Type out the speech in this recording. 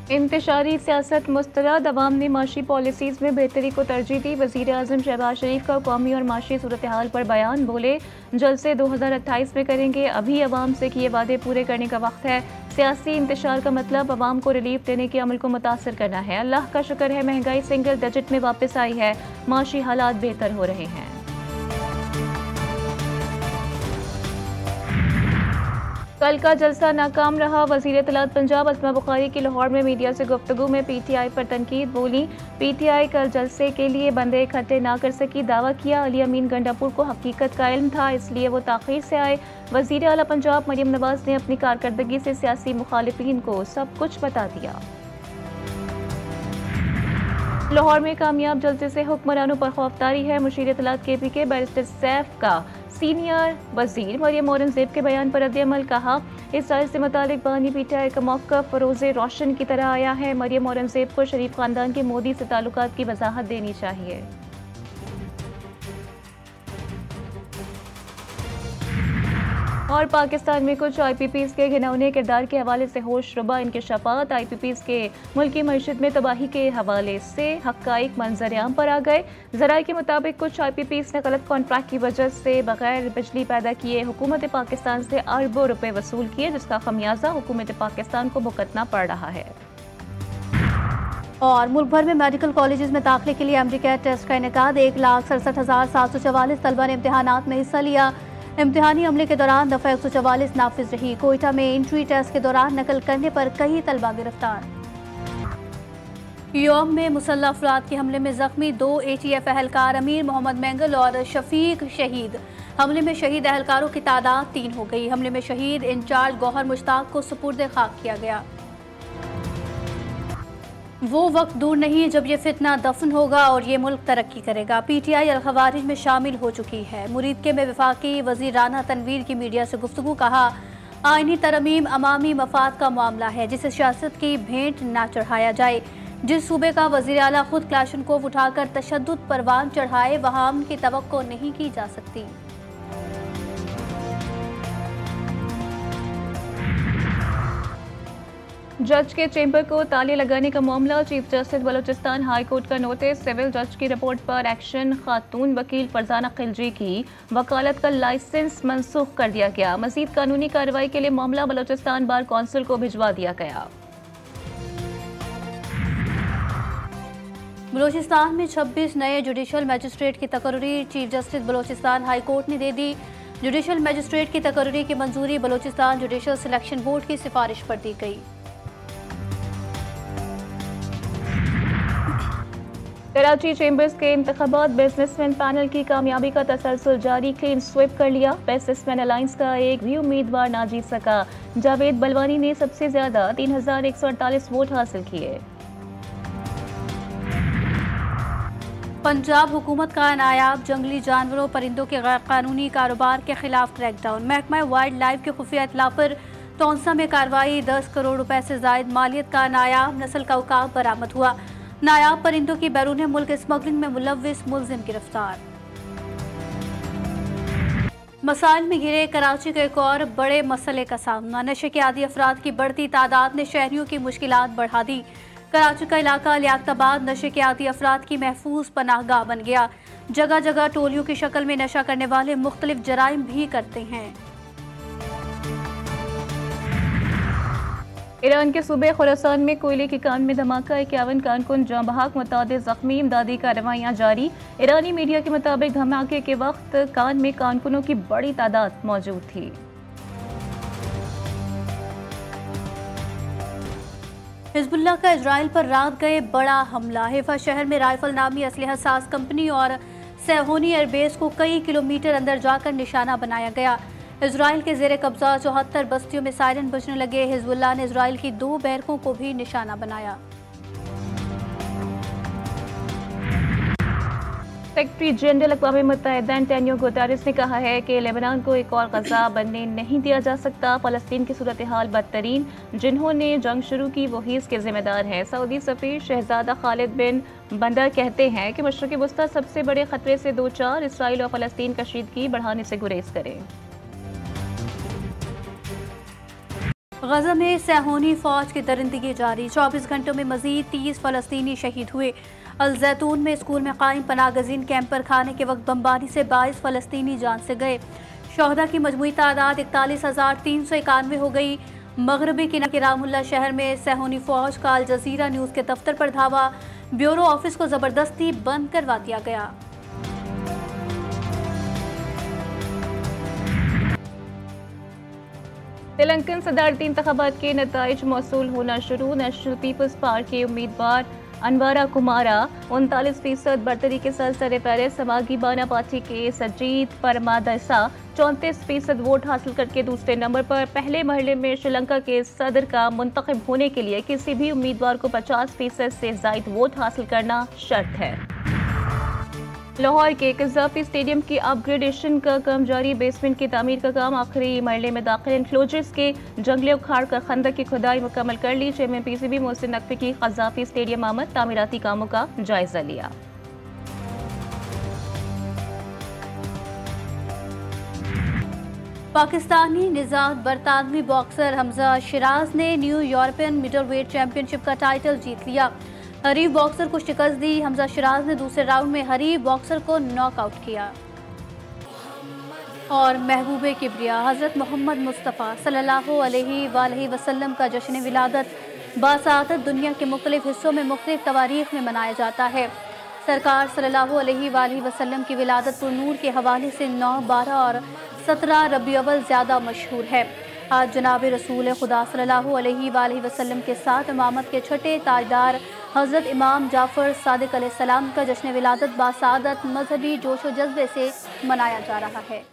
इंतशारी सियासत मुस्तरद अवाम ने माशी पॉलिसीज़ में बेहतरी को तरजीह दी। वज़ीर आज़म शहबाज शरीफ का कौमी और माशी सूरत हाल पर बयान। बोले, जलसे 2028 में करेंगे, अभी अवाम से किए वादे पूरे करने का वक्त है। सियासी इंतशार का मतलब अवाम को रिलीफ देने के अमल को मुतासर करना है। अल्लाह का शुक्र है महंगाई सिंगल डिजिट में वापस आई है, माशी हालात बेहतर हो रहे हैं। कल का जलसा नाकाम रहा। वज़ीर इत्तलात पंजाब अस्मा बुखारी की लाहौर में मीडिया से गुफ्तगू में PTI पर तनकीद। बोली, PTI कल जलसे के लिए बंदे इकट्ठे ना कर सकी। दावा किया, अली अमीन गंडापुर को हकीकत का इल्म था, इसलिए वो ताख़ीर से आए। वज़ीर आला पंजाब मरियम नवाज ने अपनी कारकर्दगी से सियासी मुखालिफिन को सब कुछ बता दिया। लाहौर में कामयाब जलसे से हुक्मरानों पर खौफदारी है। मुशीर इत्तलात KPK बैरिस्टर सैफ का सीनियर वजीर मरियम औरंगजेब के बयान पर रद्द-ए-अमल। कहा, इस साइज से मुतालिक बानी PTI का मौक़िफ़ फ़रोज़े रोशन की तरह आया है। मरियम औरंगजेब को शरीफ खानदान के मोदी से ताल्लुकात की वजाहत देनी चाहिए। और पाकिस्तान में कुछ IPPs के घिनौने किरदार के हवाले से होशरुबा इंकशाफात। IPPs के मुल्की मईशत में तबाही के हवाले से हक़ाइक़ मंज़र-ए-आम पर आ गए। ज़राए के मुताबिक कुछ IPPs ने गलत कॉन्ट्रैक्ट की वजह से बगैर बिजली पैदा किए हुकूमत पाकिस्तान से अरबों रुपए वसूल किए, जिसका खमियाजा हुकूमत पाकिस्तान को भुगतना पड़ रहा है। और मुल्क भर में मेडिकल कॉलेजेस में दाखिले के लिए एमडी-कैट टेस्ट का इनेकाद। 1,67,744 तलबा ने इम्तिहानात में हिस्सा लिया। इम्तिहानी अमले के दौरान दफ़ा 144 नाफिज रही। कोयटा में एंट्री टेस्ट के दौरान नकल करने पर कई तलबा गिरफ्तार। योम में मुसल्लह अफराद के हमले में जख्मी 2 ATF एहलकार अमीर मोहम्मद मैंगल और शफीक शहीद। हमले में शहीद एहलकारों की तादाद 3 हो गई। हमले में शहीद इंचार्ज गौहर मुश्ताक को सुपुर्द खाक किया गया। वो वक्त दूर नहीं जब ये फितना दफन होगा और ये मुल्क तरक्की करेगा। PTI अल-खवारिज में शामिल हो चुकी है। मुरीदके में वफाकी वज़ीर राना तनवीर की मीडिया से गुफ्तगू। कहा, आईनी तरमीम अमामी मफाद का मामला है, जिसे सियासत की भेंट ना चढ़ाया जाए। जिस सूबे का वज़ीर आला खुद क्लाशनकोव उठाकर तशद्दुद परवान चढ़ाए, वहाँ उनकी तवक्को नहीं की जा सकती। जज के चेंबर को ताले लगाने का मामला। Chief justice Balochistan high court का नोटिस। सिविल जज की रिपोर्ट पर एक्शन। खातून वकील फरजाना खिलजी की वकालत का लाइसेंस मनसूख कर दिया गया। मजीद कानूनी कार्रवाई के लिए मामला बलोचिस्तान बार कौंसिल को भिजवा दिया गया। बलोचिस्तान में 26 नए जुडिशल मजिस्ट्रेट की तकर्री chief justice Balochistan high court ने दे दी। जुडिशल मजिस्ट्रेट की तकर्री की मंजूरी बलोचिस्तान जुडिशल सिलेक्शन बोर्ड की सिफारिश पर दी गई। कराची चेंबर्स के इंतखाबात। बिजनेसमैन पैनल की कामयाबी का तसलसल जारी। क्लीन स्वीप कर लिया। बिजनेसमैन अलायंस का एक भी उम्मीदवार ना जीत सका। जावेद बलवानी ने सबसे ज्यादा 3,148 वोट हासिल किए। पंजाब हुकूमत का नायाब जंगली जानवरों परिंदों के गैर कानूनी कारोबार के खिलाफ क्रैकडाउन। महकमा वाइल्ड लाइफ के खुफिया इत्तला पर तौंसा में कार्रवाई। 10 करोड़ रुपए से जायद मालियत का नायाब नस्ल का उकाब बरामद हुआ। नायाब परिंदों की बैरून मुल्क स्मगलिंग में मुलव्विस मुलजिम गिरफ्तार। मसाइल में घिरे कराची के एक और बड़े मसले का सामना। नशे के आदी अफराद की बढ़ती तादाद ने शहरियों की मुश्किलात बढ़ा दी। कराची का इलाका लियाकताबाद नशे के आदी अफराद की महफूज पनाहगाह बन गया। जगह जगह टोलियों की शक्ल में नशा करने वाले मुख्तलिफ जराइम भी करते हैं। ईरान के सूबे खुरासान में कोयले की कान में धमाका। 51 कारकुन जाँ बहक, मुतादिद जख्मी। इमदादी कार्रवाइयाँ जारी। ईरानी मीडिया के मुताबिक धमाके के वक्त कान में कारकुनों की बड़ी तादाद मौजूद थी। हिजबुल्लाह का इजराइल पर रात गए बड़ा हमला। हैफा शहर में राइफल नामी असलहा साज कंपनी और सेहोनी एयरबेस को कई किलोमीटर अंदर जाकर निशाना बनाया गया। इजराइल के जेर कब्जा 74 बस्तियों में सायरन बजने लगे। हिजबुल्लाह ने इजराइल की 2 बैरकों को भी निशाना बनाया। सेक्रेटरी जनरल अक़वाम मुत्तहिदा एंटोनियो गुतेरेस ने कहा है कि लेबनान को एक और गजा बनने नहीं दिया जा सकता। फ़लस्तीन की सूरत हाल बदतरीन। जिन्होंने जंग शुरू की वही इसके जिम्मेदार हैं। सऊदी सफ़ीर शहजादा खालिद बिन बंदर कहते हैं कि मशरिक़ी वस्ता सबसे बड़े खतरे से दो चार इसराइल और फ़लस्तीन कशीदगी बढ़ाने से गुरेज करें। गजा में सैहोनी फौज की दरिंदगी जारी, 24 घंटों में मजीद 30 फ़लस्तीनी शहीद हुए। अल-जैतून में स्कूल में कायम पनागज़ीन कैंप पर खाने के वक्त बमबारी से 22 फ़लस्तीनी जान से गए। शोहदा की मजमूई तादाद 41,391 हो गई। मगरबी किनारे के रामुल्ला शहर में सैहोनी फौज का अल जजीरा न्यूज़ के दफ्तर पर धावा, ब्यूरो ऑफिस को ज़बरदस्ती बंद करवा दिया गया। तेलंगाना सदारती इंतखाबात के नताइज मौसूल होना शुरू। नेशनल पीपल्स पार्टी के उम्मीदवार अनवारा कुमारा 39% बरतरी के साथ सरेपहरे, समागी बाना पार्टी के सजीत परमादसा 34% वोट हासिल करके दूसरे नंबर पर। पहले मरहले में श्रीलंका के सदर का मुंतखब होने के लिए किसी भी उम्मीदवार को 50% से ज्यादा वोट हासिल करना शर्त है। लाहौर के कज़ाफी स्टेडियम की अपग्रेडेशन का काम जारी, बेसमेंट की तामीर का काम आखिरी मरहले में दाखिल। एनक्लोजर्स के जंगले उखाड़ कर खंदक की खुदाई मुकम्मल कर ली। चेयरमैन पीसीबी मोहसिन नकवी की कज़ाफी स्टेडियम आमद, तामीराती कामों का जायजा लिया। पाकिस्तानी निजात बरतानवी बॉक्सर हमजा शिराज ने न्यू यूरोपियन मिडलवेट चैंपियनशिप का टाइटल जीत लिया। हरीफ बॉक्सर को शिकस्त दी। हमजा शिराज ने दूसरे राउंड में हरीफ बॉक्सर को नॉकआउट किया। और महबूबे किब्रिया हज़रत मोहम्मद मुस्तफ़ा सल्लल्लाहु अलैहि वसल्लम का जश्न विलादत बासादत दुनिया के मुख्तलिफ हिस्सों में मुख्तलिफ तवारीख में मनाया जाता है। सरकार सल्लल्लाहु अलैहि वसल्लम की विलादत पुरनूर के हवाले से 9, 12 और 17 रबी अव्वल ज़्यादा मशहूर है। आज जनाब रसूल खुदा सल्लल्लाहु अलैहि वसल्लम के साथ इमामत के छठे ताजदार हज़रत इमाम जाफ़र सादिक अलैहिस्सलाम का जश्न विलादत बासादत मजहबी जोश व जज्बे से मनाया जा रहा है।